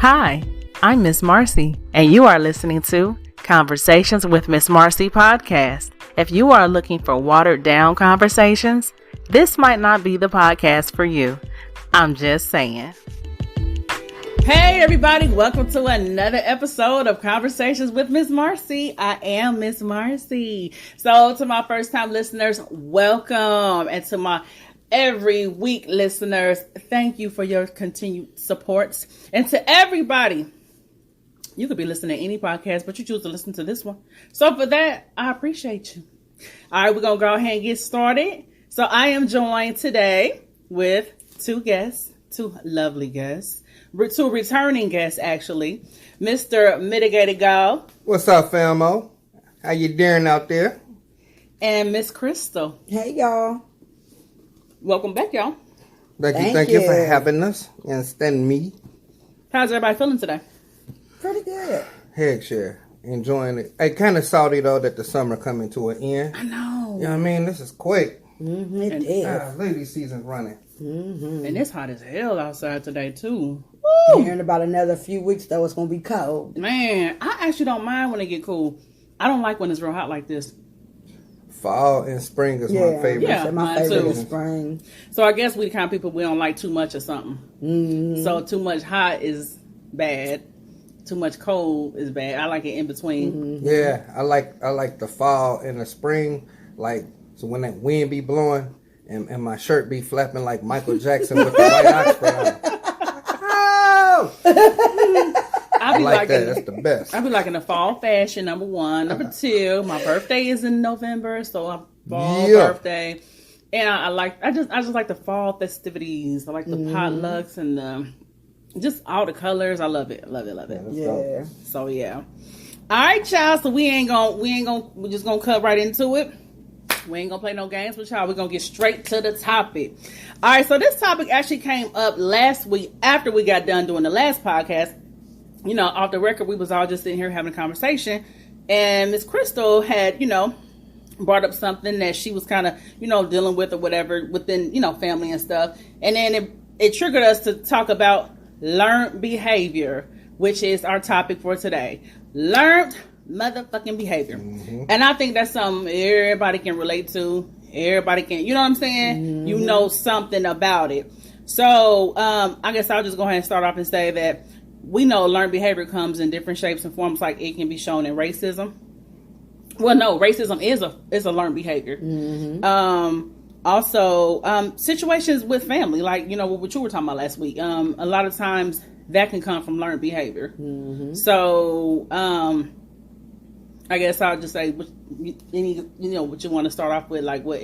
Hi, I'm Miss Marcie, and you are listening to Conversations with Miss Marcie podcast. If you are looking for watered down conversations, this might not be the podcast for you. I'm just saying. Hey everybody, welcome to another episode of Conversations with Miss Marcie. I am Miss Marcie. So to my first time listeners, welcome. And to my every week listeners, thank you for your continued support. And to everybody, you could be listening to any podcast, but you choose to listen to this one. So for that, I appreciate you. All right, we're going to go ahead and get started. So I am joined today with two lovely guests. Two returning guests, actually. Mr. Mitigated Gal. What's up, famo? How you doing out there? And Miss Crystal. Hey, y'all. Welcome back, y'all. Thank you for having us and standing me. How's everybody feeling today? Pretty good. Heck yeah. Enjoying it. Hey, kind of salty, though, that the summer coming to an end. I know. You know what I mean? This is quick. Mm-hmm, it is. Lady season's running. Mm-hmm. And it's hot as hell outside today, too. Here in about another few weeks, though, it's going to be cold. Man, I actually don't mind when it get cool. I don't like when it's real hot like this. Fall and spring is my favorite. Yeah, my favorite is spring. So I guess we the kind of people, we don't like too much of something. Mm-hmm. So too much hot is bad. Too much cold is bad. I like it in between. Mm-hmm. Yeah, I like the fall and the spring. Like, so when that wind be blowing and my shirt be flapping like Michael Jackson with the white Oxford on. I like that. That's the best. I be liking the fall fashion, number one. Number two, my birthday is in November, so I'm fall birthday. And I just like the fall festivities. I like the potlucks and just all the colors. I love it. Love it. Yeah. So yeah. All right, y'all. So we're just gonna cut right into it. We ain't gonna play no games with y'all. We're gonna get straight to the topic. All right, so this topic actually came up last week after we got done doing the last podcast. You know, off the record, we was all just sitting here having a conversation, and Miss Crystal had, brought up something that she was kind of, dealing with or whatever within, family and stuff. And then it triggered us to talk about learned behavior, which is our topic for today. Learned motherfucking behavior. Mm-hmm. And I think that's something everybody can relate to. Everybody can, you know what I'm saying? Mm-hmm. You know something about it. So I guess I'll just go ahead and start off and say that we know learned behavior comes in different shapes and forms. Like it can be shown in racism. Well, no, racism is a learned behavior. Mm-hmm. Also, situations with family, like, what you were talking about last week. A lot of times that can come from learned behavior. Mm-hmm. So, I guess I'll just say, what you want to start off with, like what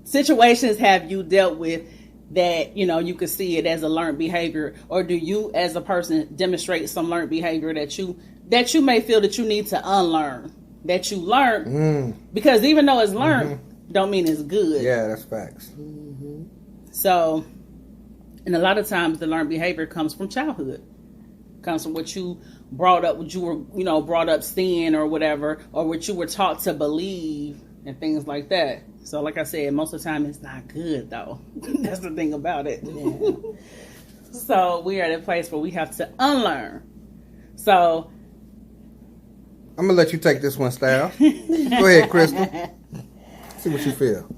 situations have you dealt with that, you could see it as a learned behavior, or do you as a person demonstrate some learned behavior that you may feel that you need to unlearn, that you learned, because even though it's learned, don't mean it's good. Yeah, that's facts. Mm-hmm. So, and a lot of times the learned behavior comes from childhood, comes from what you brought up, what you were, brought up seeing or whatever, or what you were taught to believe and things like that. So like I said, most of the time it's not good though. That's the thing about it. Yeah. So we are at a place where we have to unlearn. So I'm gonna let you take this one, Style. Go ahead, Crystal. See what you feel.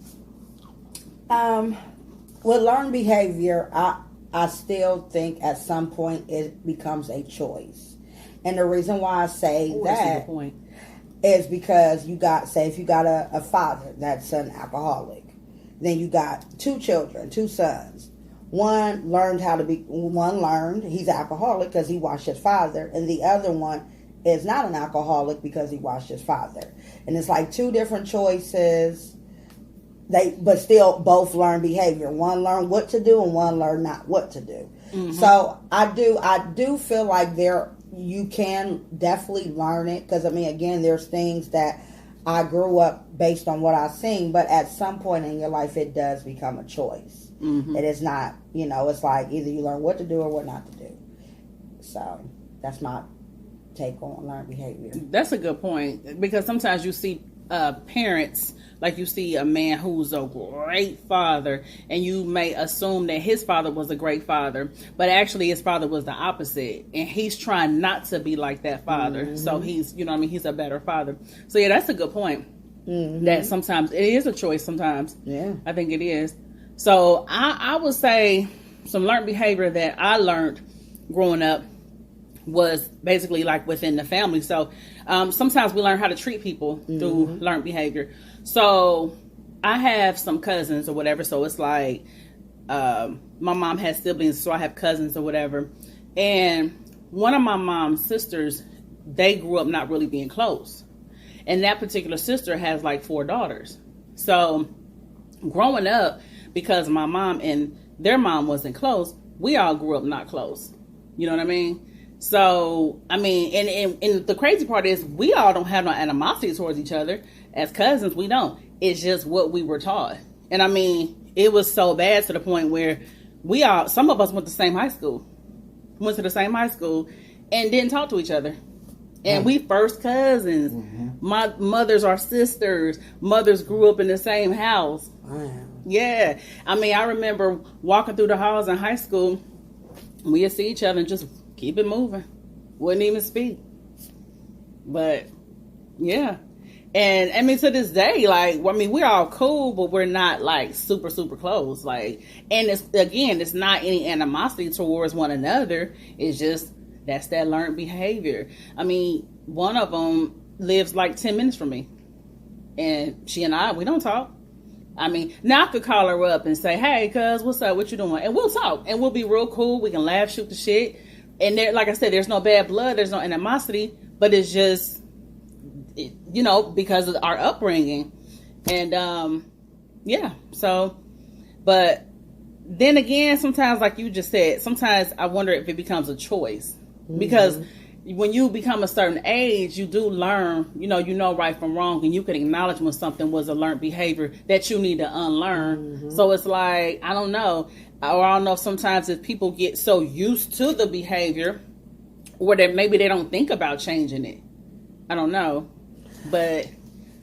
With learned behavior, I still think at some point it becomes a choice. And the reason why I say that is because if you got a father that's an alcoholic, then you got two children, two sons. One learned he's an alcoholic because he watched his father, and the other one is not an alcoholic because he watched his father. And it's like two different choices. But still both learn behavior. One learn what to do and one learn not what to do. Mm-hmm. So I do feel like you can definitely learn it, because again, there's things that I grew up based on what I've seen, but at some point in your life it does become a choice. Mm-hmm. It is not, it's like either you learn what to do or what not to do. So that's my take on learned behavior. That's a good point, because sometimes you see parents, like you see a man who's a great father, and you may assume that his father was a great father, but actually his father was the opposite, and he's trying not to be like that father. So he's, you know what I mean, he's a better father. So yeah, that's a good point. That sometimes it is a choice. Sometimes, Yeah. I think it is. So I would say some learned behavior that I learned growing up was basically like within the family. So sometimes we learn how to treat people through learned behavior. So I have some cousins or whatever. So it's like my mom has siblings, so I have cousins or whatever. And one of my mom's sisters, they grew up not really being close. And that particular sister has like 4 daughters. So growing up, because my mom and their mom wasn't close, we all grew up not close. You know what I mean? So, I mean, and the crazy part is we all don't have no animosity towards each other. As cousins, we don't. It's just what we were taught. And I mean, it was so bad to the point where some of us went to the same high school. Went to the same high school and didn't talk to each other. And we first cousins. My mothers are sisters. Mothers grew up in the same house. Wow. Yeah. I mean, I remember walking through the halls in high school. We'd see each other and just keep it moving. Wouldn't even speak. But, yeah. And, I mean, to this day, like, I mean, we're all cool, but we're not, like, super, super close. Like, and it's not any animosity towards one another. It's just, that's that learned behavior. I mean, one of them lives, like, 10 minutes from me. And she and I, we don't talk. I mean, now I could call her up and say, hey, cuz, what's up? What you doing? And we'll talk. And we'll be real cool. We can laugh, shoot the shit. And there, like I said, there's no bad blood. There's no animosity. But it's just, you know, because of our upbringing. And, yeah. So, but then again, sometimes, like you just said, sometimes I wonder if it becomes a choice. Because when you become a certain age, you do learn, you know right from wrong, and you can acknowledge when something was a learned behavior that you need to unlearn. So it's like, I don't know. Or I don't know if sometimes if people get so used to the behavior, or that maybe they don't think about changing it. I don't know. But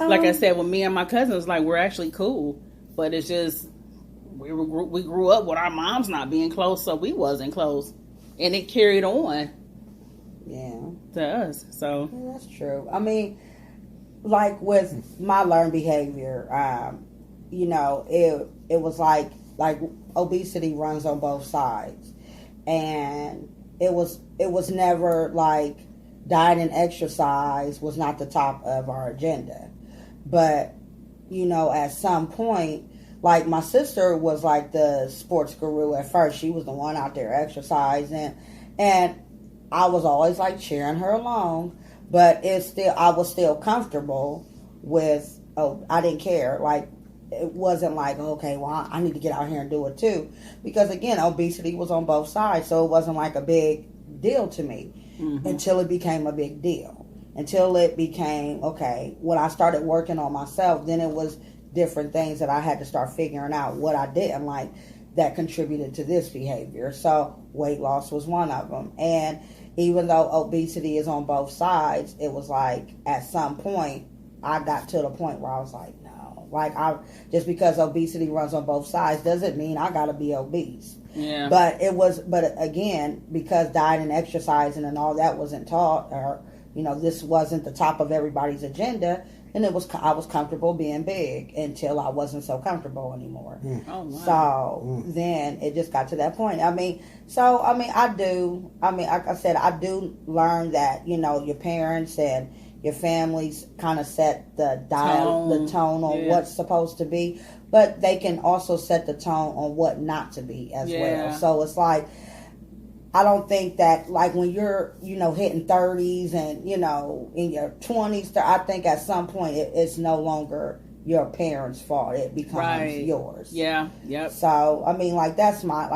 like I said, with me and my cousins, like, we're actually cool. But it's just, we grew up with our moms not being close, so we wasn't close. And it carried on. Yeah. To us. So. Yeah, that's true. I mean, like with my learned behavior, you know, it was like obesity runs on both sides. And it was never like diet and exercise was not the top of our agenda. But, you know, at some point, like my sister was like the sports guru at first. She was the one out there exercising. And I was always like cheering her along. But I was still comfortable with, I didn't care. Like, it wasn't like, okay, well, I need to get out here and do it too. Because again, obesity was on both sides. So it wasn't like a big deal to me until it became a big deal. Until it became, okay, when I started working on myself, then it was different things that I had to start figuring out what I didn't like that contributed to this behavior. So weight loss was one of them. And even though obesity is on both sides, it was like at some point I got to the point where I was like, no, like just because obesity runs on both sides doesn't mean I gotta be obese. Yeah. But again, because diet and exercising and all that wasn't taught, or you know, this wasn't the top of everybody's agenda. And I was comfortable being big until I wasn't so comfortable anymore. Oh, wow. So then it just got to that point. Like I said, I do learn that, you know, your parents and your families kind of set the tone on what's supposed to be, but they can also set the tone on what not to be as well. So it's like, I don't think that, like, when you're, you know, hitting 30s and, you know, in your 20s, I think at some point it's no longer your parents' fault. It becomes yours. Yeah. Yep. So, I mean, like, that's my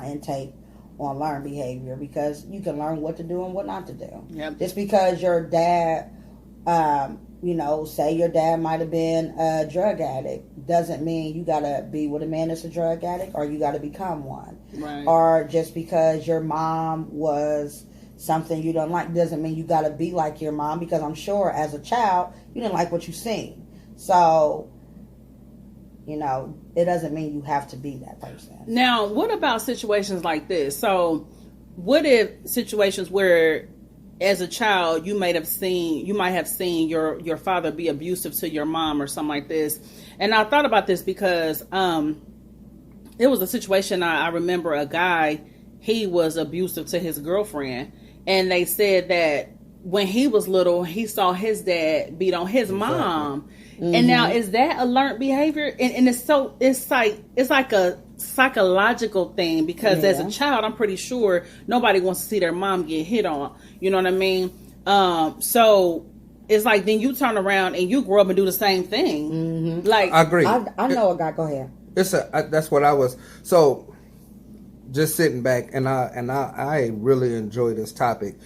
intake on learned behavior, because you can learn what to do and what not to do. Yep. Just because your dad, you know, say your dad might have been a drug addict, doesn't mean you gotta be with a man that's a drug addict or you gotta become one. Right. Or just because your mom was, something you don't like doesn't mean you got to be like your mom, because I'm sure as a child you didn't like what you seen. So, you know, it doesn't mean you have to be that person. Now, what about situations like this? So, what if situations where, as a child, you might have seen your father be abusive to your mom or something like this? And I thought about this because it was a situation I remember. A guy, he was abusive to his girlfriend, and they said that when he was little, he saw his dad beat on his mom. And now, is that a learned behavior? And it's like a psychological thing, because as a child, I'm pretty sure nobody wants to see their mom get hit on. You know what I mean? So it's like, then you turn around and you grow up and do the same thing. Like, I agree. I know a guy. Go ahead. That's what I was. So just sitting back, and I really enjoy this topic.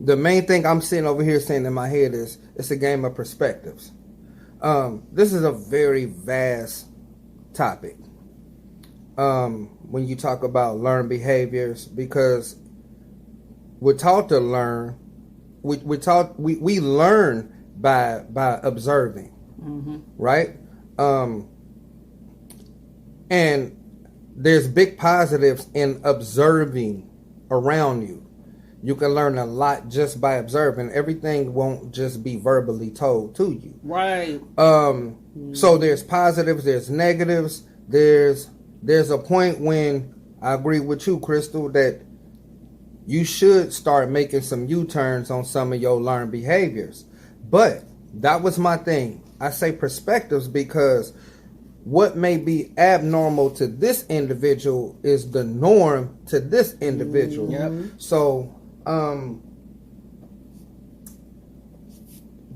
The main thing I'm sitting over here saying in my head is, it's a game of perspectives. This is a very vast topic when you talk about learned behaviors, because we're taught to learn. We learn by observing, right? And there's big positives in observing around you. You can learn a lot just by observing. Everything won't just be verbally told to you. right. So there's positives, there's negatives. There's a point when I agree with you, Crystal, that you should start making some U-turns on some of your learned behaviors. But that was my thing. I say perspectives because what may be abnormal to this individual is the norm to this individual. So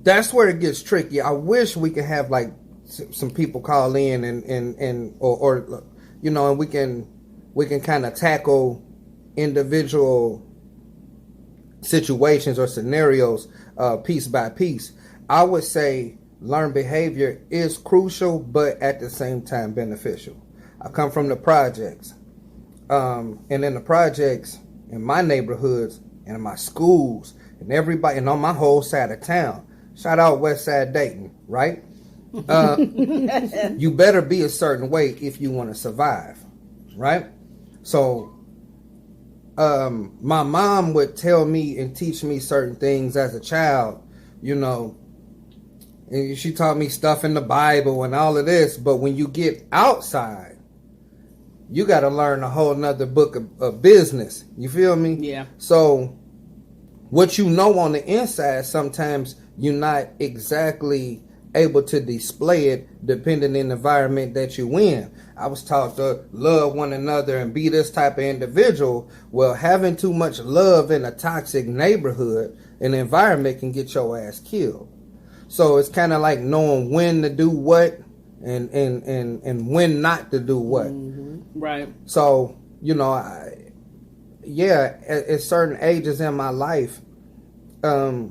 that's where it gets tricky. I wish we could have like some people call in and you know, and we can kind of tackle individual situations or scenarios piece by piece. I would say learned behavior is crucial, but at the same time beneficial. I come from the projects, and in the projects in my neighborhoods and in my schools and everybody and on my whole side of town. Shout out West Side Dayton, right? You better be a certain way if you want to survive, right? So my mom would tell me and teach me certain things as a child, you know, and she taught me stuff in the Bible and all of this. But when you get outside, you got to learn a whole nother book of business. You feel me? Yeah. So what you know on the inside, sometimes you're not exactly able to display it depending on the environment that you in. I was taught to love one another and be this type of individual. Well, having too much love in a toxic neighborhood and environment can get your ass killed. So it's kind of like knowing when to do what and when not to do what. Right. So, you know, at certain ages in my life, I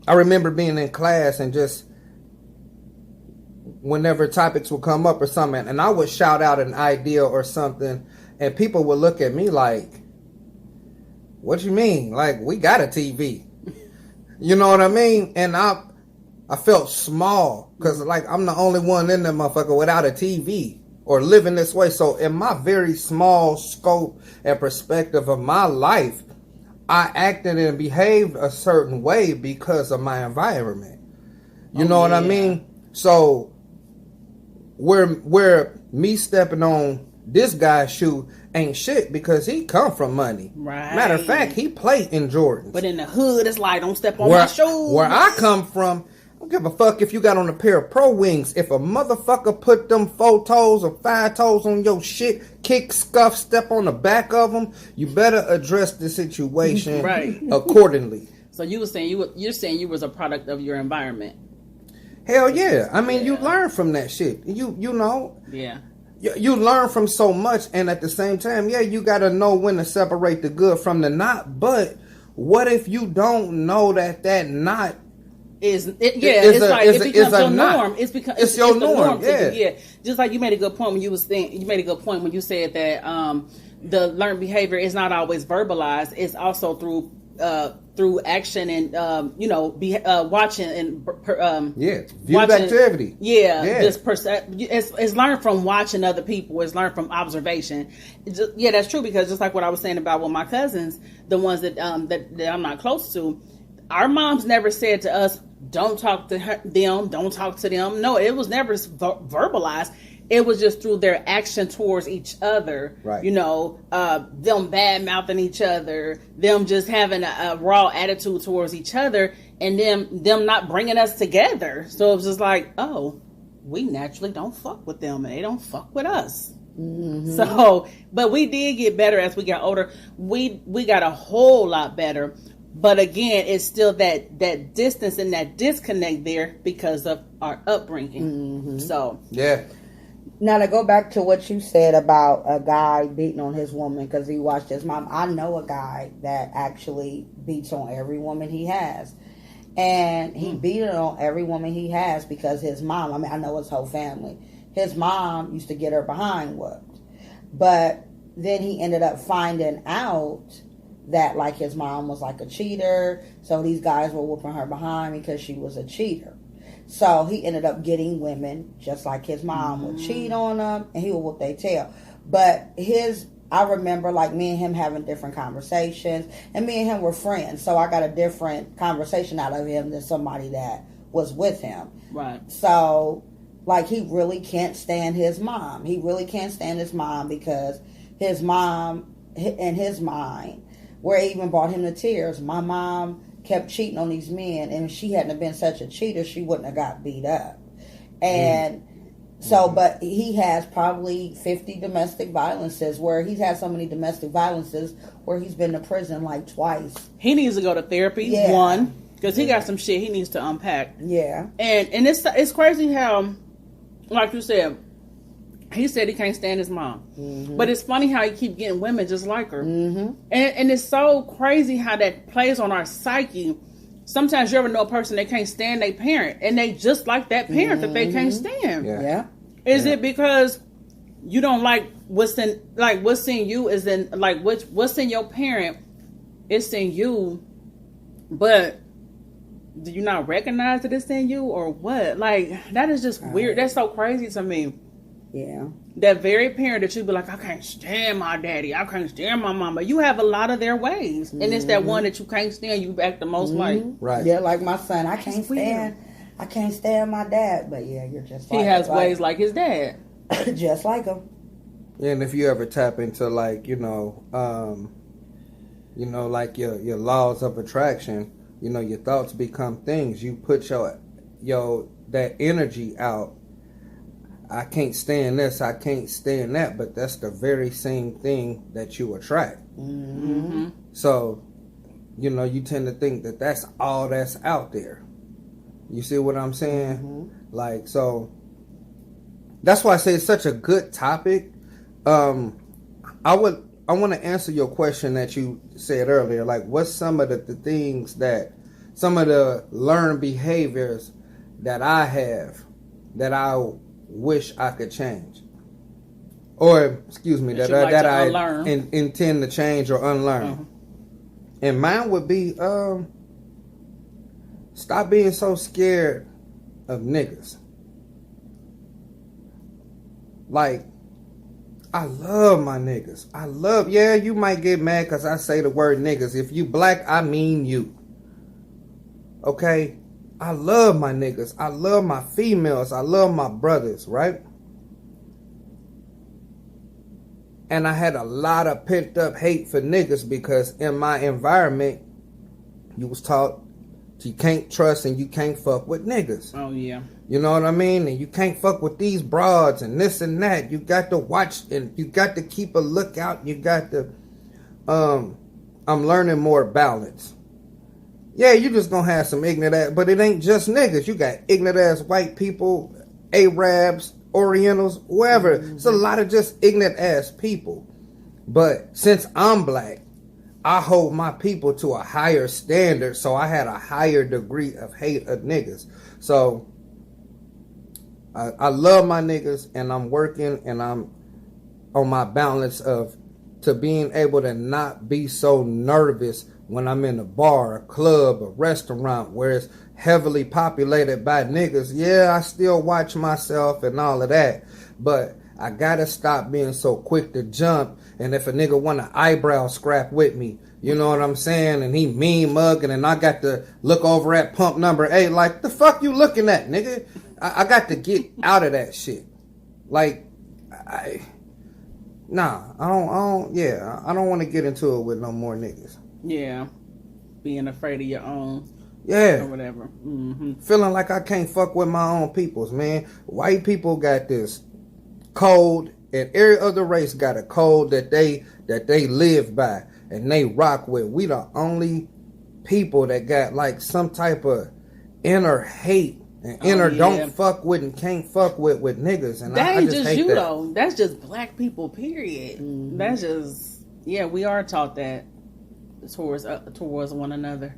remember being in class and just whenever topics would come up or something, and I would shout out an idea or something, and people would look at me like, what you mean? Like, we got a TV. You know what I mean? And I felt small because, like, I'm the only one in there motherfucker without a TV or living this way. So in my very small scope and perspective of my life, I acted and behaved a certain way because of my environment. You know what I mean? So where me stepping on this guy's shoe ain't shit because he come from money. Right. Matter of fact, he played in Jordans. But in the hood, it's like, don't step on my shoes. Where I come from, I don't give a fuck if you got on a pair of Pro Wings. If a motherfucker put them 4 toes or 5 toes on your shit, kick, scuff, step on the back of them, you better address the situation accordingly. So you were saying you're saying you was a product of your environment. Hell yeah. I mean, you learn from that shit. You know. Yeah. You learn from so much, and at the same time, you got to know when to separate the good from the not. But what if you don't know that not is it becomes your norm. It's your norm. Yeah. Just like you made a good point when you said that the learned behavior is not always verbalized. It's also through action and watching and viewed activity. It's learned from watching other people. It's learned from observation. That's true, because just like what I was saying about with my cousins, the ones that I'm not close to, our moms never said to us, don't talk to them, don't talk to them. No, it was never verbalized. It was just through their action towards each other, right? Them bad mouthing each other, them just having a raw attitude towards each other, and them not bringing us together. So it was just like, oh, we naturally don't fuck with them, and they don't fuck with us. Mm-hmm. So, but we did get better as we got older. We got a whole lot better. But again, it's still that distance and that disconnect there because of our upbringing. Mm-hmm. So yeah. Now, to go back to what you said about a guy beating on his woman because he watched his mom, I know a guy that actually beats on every woman he has. And he beat on every woman he has because his mom, I know his whole family, his mom used to get her behind whooped. But then he ended up finding out that, like, his mom was like a cheater. So these guys were whooping her behind because she was a cheater. So he ended up getting women just like his mom would cheat on them, and he would whoop their tail. But I remember, like, me and him having different conversations, and me and him were friends. So I got a different conversation out of him than somebody that was with him. Right. So, like, he really can't stand his mom. He really can't stand his mom because his mom, in his mind, where it even brought him to tears, my mom kept cheating on these men, and if she hadn't have been such a cheater, she wouldn't have got beat up. And so, but he has probably 50 domestic violences, where he's had so many domestic violences where he's been to prison like twice. He needs to go to therapy, one, because he got some shit he needs to unpack. Yeah. And it's crazy how, like you said, he said he can't stand his mom. Mm-hmm. But it's funny how he keep getting women just like her. Mm-hmm. And it's so crazy how that plays on our psyche. Sometimes you ever know a person that can't stand their parent, and they just like that parent that they can't stand. Yeah. Is it because you don't like what's in you is in, like, what's in your parent, it's in you, but do you not recognize that it's in you, or what? Like, that is just weird. That's so crazy to me. Yeah. That very parent that you be like, I can't stand my daddy, I can't stand my mama. You have a lot of their ways. And it's that one that you can't stand, you act the most like. Right. Yeah, like my son, I can't stand my dad. But yeah, you're just like he has ways like his dad. Just like him. Yeah, and if you ever tap into, like, like your laws of attraction, your thoughts become things. You put your that energy out. I can't stand this, I can't stand that, but that's the very same thing that you attract. Mm-hmm. So, you tend to think that that's all that's out there. You see what I'm saying? Mm-hmm. Like, so that's why I say it's such a good topic. I want to answer your question that you said earlier. Like, what's some of the things some of the learned behaviors that I have that I wish I could change, or excuse me, that I intend to change or unlearn. Uh-huh. And mine would be stop being so scared of niggas. Like, I love my niggas. You might get mad because I say the word niggas. If you black, I mean you. Okay? I love my niggas. I love my females. I love my brothers, right? And I had a lot of pent up hate for niggas because in my environment, you was taught you can't trust and you can't fuck with niggas. Oh, yeah. You know what I mean? And you can't fuck with these broads and this and that. You got to watch and you got to keep a lookout. You got to, I'm learning more balance. Yeah, you just gonna have some ignorant ass, but it ain't just niggas. You got ignorant ass white people, Arabs, Orientals, whoever. Mm-hmm. It's a lot of just ignorant ass people. But since I'm black, I hold my people to a higher standard, so I had a higher degree of hate of niggas. So I love my niggas, and I'm working, and I'm on my balance of to being able to not be so nervous when I'm in a bar, a club, a restaurant where it's heavily populated by niggas. Yeah, I still watch myself and all of that, but I gotta stop being so quick to jump. And if a nigga want an eyebrow scrap with me, you know what I'm saying, and he mean mugging, and I got to look over at pump number 8 like, the fuck you looking at, nigga? I got to get out of that shit. Like, I don't want to get into it with no more niggas. Yeah, being afraid of your own. Yeah. Or whatever. Mm-hmm. Feeling like I can't fuck with my own peoples, man. White people got this code, and every other race got a code that they live by and they rock with. We the only people that got like some type of inner hate and inner don't fuck with and can't fuck with niggas. And that I ain't just just hate you that. though. That's just black people, period. Mm-hmm. That's just we are taught that towards one another.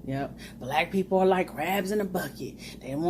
Yep. Black people are like crabs in a bucket. They don't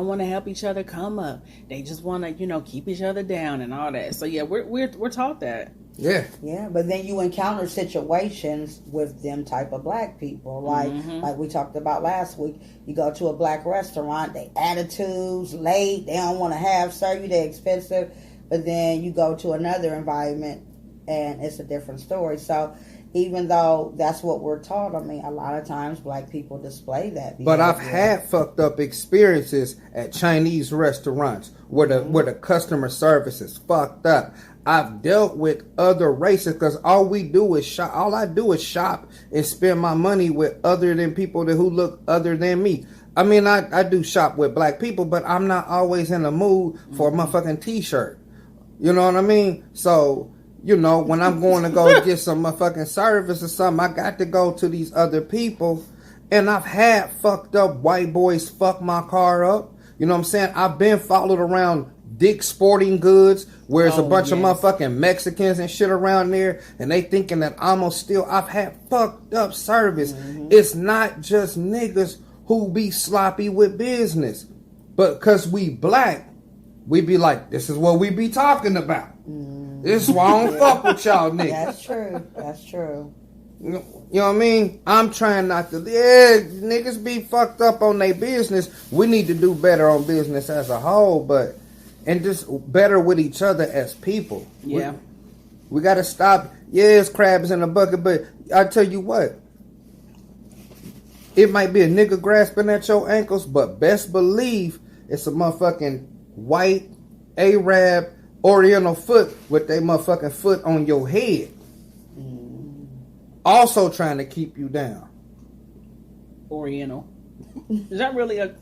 want to help each other come up. They just want to, keep each other down and all that. So yeah, we're taught that. Yeah. Yeah, but then you encounter situations with them type of black people. Like we talked about last week. You go to a black restaurant, they attitudes, late, they don't want to serve you, they're expensive. But then you go to another environment and it's a different story. So even though that's what we're taught, I mean, a lot of times black people display that behavior. But I've had fucked up experiences at Chinese restaurants where the customer service is fucked up. I've dealt with other races because all I do is shop and spend my money with other than people who look other than me. I mean, I do shop with black people, but I'm not always in the mood for a motherfucking t-shirt. You know what I mean? So, when I'm going to go get some motherfucking service or something, I got to go to these other people. And I've had fucked up white boys fuck my car up. You know what I'm saying? I've been followed around Dick's Sporting Goods, where it's a bunch of motherfucking Mexicans and shit around there, and they thinking that I've had fucked up service. It's not just niggas who be sloppy with business, but because we black, we be like, this is what we be talking about. This is why I don't fuck with y'all niggas. That's true. You know what I mean? I'm trying not to. Yeah, niggas be fucked up on their business. We need to do better on business as a whole, and just better with each other as people. Yeah. We got to stop. Yeah, it's crabs in a bucket, but I tell you what. It might be a nigga grasping at your ankles, but best believe it's a motherfucking white Arab Oriental foot with their motherfucking foot on your head. Also trying to keep you down. Oriental. Is that really a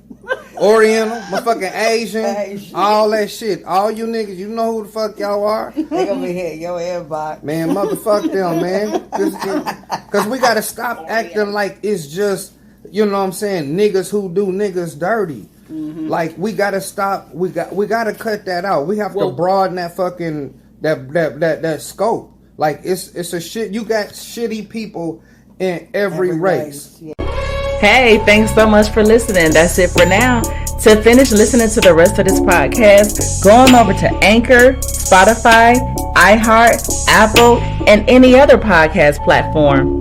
Oriental, motherfucking Asian, all that shit. All you niggas, you know who the fuck y'all are. They gonna be hitting your inbox. Man, motherfuck them, man. Because we gotta stop acting like it's just, you know what I'm saying, niggas who do niggas dirty. Like, we gotta stop. We gotta cut that out. We have to broaden that fucking that scope. Like, it's a shit. You got shitty people in every race. Yeah. Hey, thanks so much for listening. That's it for now. To finish listening to the rest of this podcast, go on over to Anchor, Spotify, iHeart, Apple, and any other podcast platform.